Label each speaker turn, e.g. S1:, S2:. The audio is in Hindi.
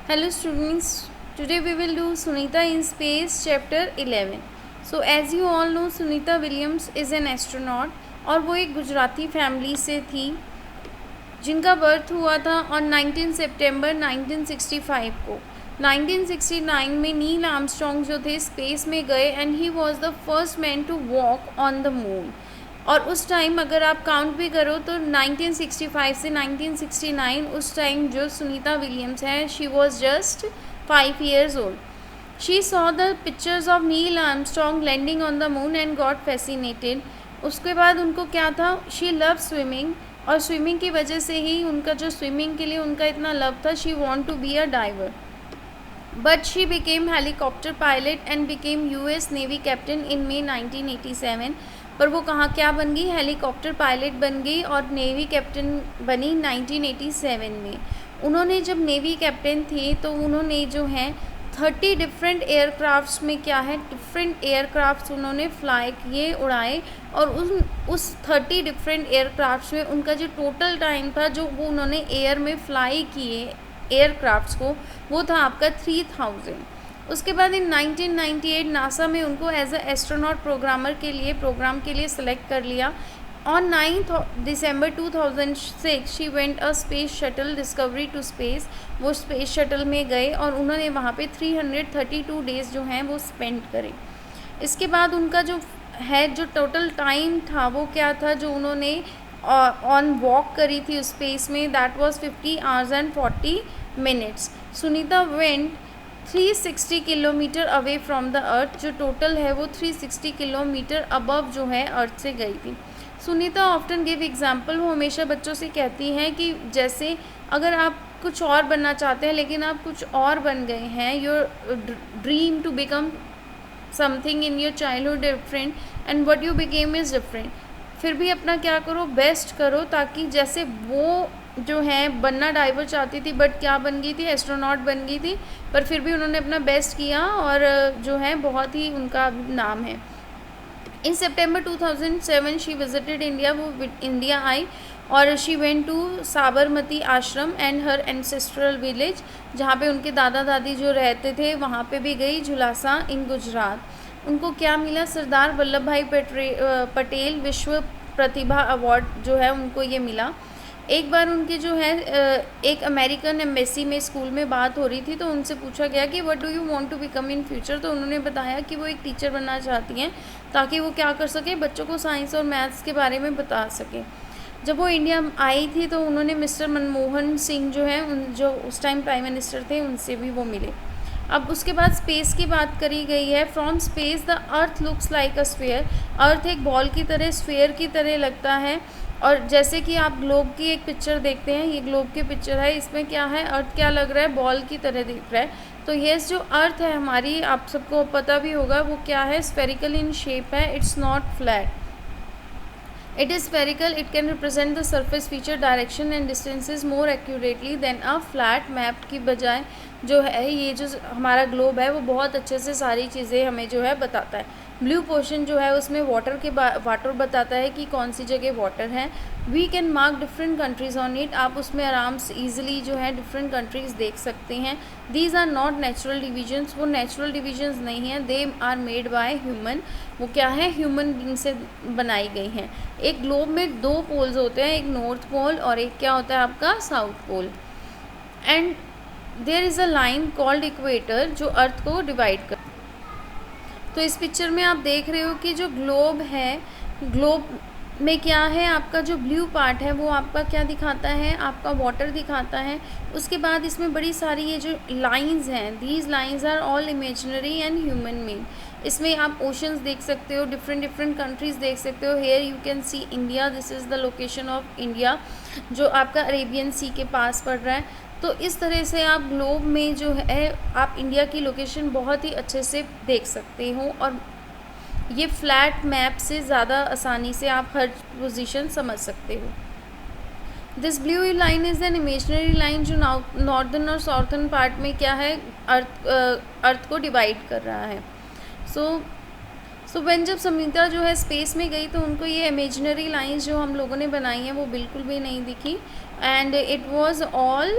S1: Hello students, today we will do Sunita in Space chapter 11. So as you all know, Sunita Williams is an astronaut और वो एक गुजराती फैमिली से थी जिनका बर्थ हुआ था ऑन 19 सितंबर 1965 को। 1969 में नील आर्मस्ट्रॉन्ग जो थे स्पेस में गए and he was the first man to walk on the moon. और उस टाइम अगर आप काउंट भी करो तो 1965 से 1969 उस टाइम जो सुनीता विलियम्स है she was just 5 years old। She saw the pictures of Neil Armstrong landing on the moon and got fascinated. उसके बाद उनको क्या था, शी लव स्विमिंग, और स्विमिंग की वजह से ही उनका जो स्विमिंग के लिए उनका इतना लव था, she want to be a diver. But she became helicopter pilot and became US navy captain in May 1987। पर वो कहाँ क्या बन गई, हेलीकॉप्टर पायलट बन गई और नेवी कैप्टन बनी 1987 में। उन्होंने जब नेवी कैप्टन थी तो उन्होंने जो है 30 डिफरेंट एयरक्राफ्ट्स में क्या है, डिफरेंट एयरक्राफ्ट्स उन्होंने फ्लाई किए, उड़ाए। और उस 30 डिफरेंट एयरक्राफ्ट्स में उनका जो टोटल टाइम था जो वो उन्होंने एयर में फ्लाई किए एयरक्राफ्ट्स को, वो था आपका 3000। उसके बाद इन 1998 नासा में उनको एज अ एस्ट्रोनॉट प्रोग्राम के लिए सेलेक्ट कर लिया। On 9 December 2006 she went a space shuttle Discovery to space. वो स्पेस शटल में गए और उन्होंने वहाँ पे 332 डेज़ जो हैं वो स्पेंड करे। इसके बाद उनका जो है जो टोटल टाइम था वो क्या था जो उन्होंने ऑन वॉक करी थी उस स्पेस में, that was 50 hours and 40 minutes। Sunita went 360 kilometre away from the earth, जो टोटल है वो 360 किलोमीटर अबव जो है अर्थ से गई थी। सुनीता ऑफ्टन गिव एग्जाम्पल, वो हमेशा बच्चों से कहती हैं कि जैसे अगर आप कुछ और बनना चाहते हैं लेकिन आप कुछ और बन गए हैं, your dream to become something in your childhood different and what you became is different, फिर भी अपना क्या करो, बेस्ट करो, ताकि जैसे वो जो है बनना डाइवर चाहती थी बट क्या बन गई थी, एस्ट्रोनॉट बन गई थी, पर फिर भी उन्होंने अपना बेस्ट किया और जो है बहुत ही उनका नाम है। इन सितंबर 2007 शी विजिटेड इंडिया, वो इंडिया आई और शी वेंट टू साबरमती आश्रम एंड हर एंसेस्ट्रल विलेज, जहाँ पे उनके दादा दादी जो रहते थे वहाँ पे भी गई, झुलासा इन गुजरात। उनको क्या मिला, सरदार वल्लभ भाई पटेल विश्व प्रतिभा अवार्ड जो है उनको ये मिला। एक बार उनकी जो है एक अमेरिकन एम्बेसी में स्कूल में बात हो रही थी तो उनसे पूछा गया कि what do you want to become in future, तो उन्होंने बताया कि वो एक टीचर बनना चाहती हैं ताकि वो क्या कर सके, बच्चों को साइंस और मैथ्स के बारे में बता सके। जब वो इंडिया आई थी तो उन्होंने मिस्टर मनमोहन सिंह जो है जो उस टाइम प्राइम मिनिस्टर थे उनसे भी वो मिले। अब उसके बाद स्पेस की बात करी गई है। From space the earth looks like a sphere, earth एक बॉल की तरह, स्फीयर की तरह लगता है। और जैसे कि आप ग्लोब की एक पिक्चर देखते हैं, ये ग्लोब की पिक्चर है, इसमें क्या है, अर्थ क्या लग रहा है, बॉल की तरह दिख रहा है। तो ये जो अर्थ है हमारी, आप सबको पता भी होगा वो क्या है, स्फेरिकल इन शेप है, it's not flat, it is spherical. It can represent the surface feature, direction and distances more accurately than a flat map की बजाय जो है ये जो हमारा ग्लोब है वो बहुत अच्छे से सारी चीज़ें हमें जो है बताता है। ब्लू पोर्शन जो है उसमें वाटर बताता है कि कौन सी जगह वाटर है। We can mark different countries on it, आप उसमें आराम से ईजिली जो है डिफरेंट कंट्रीज़ देख सकते हैं। These are not natural divisions, वो नेचुरल डिविजन्स नहीं हैं, they are made by human, वो क्या है, ह्यूमन बींग से बनाई गई हैं। एक ग्लोब में 2 पोल्स होते हैं, एक नॉर्थ पोल और एक क्या होता है आपका south pole. And there is a line called equator जो अर्थ को डिवाइड कर। तो इस पिक्चर में आप देख रहे हो कि जो ग्लोब है, ग्लोब में क्या है, आपका जो ब्लू पार्ट है वो आपका क्या दिखाता है, आपका वाटर दिखाता है। उसके बाद इसमें बड़ी सारी ये जो लाइंस हैं, these lines are all imaginary and human made. इसमें आप ओशंस देख सकते हो, डिफरेंट कंट्रीज़ देख सकते हो। Here you can see India, this is the location of India जो आपका अरेबियन सी के पास पड़ रहा है। तो इस तरह से आप ग्लोब में जो है आप इंडिया की लोकेशन बहुत ही अच्छे से देख सकते हो और ये फ्लैट मैप से ज़्यादा आसानी से आप हर पोजीशन समझ सकते हो। This blue line is an imaginary line जो नॉर्दर्न और साउथर्न पार्ट में क्या है, अर्थ को डिवाइड कर रहा है। सो व्हेन जब समिता जो है स्पेस में गई तो उनको ये इमेजिनरी लाइंस जो हम लोगों ने बनाई हैं वो बिल्कुल भी नहीं दिखी एंड इट वाज ऑल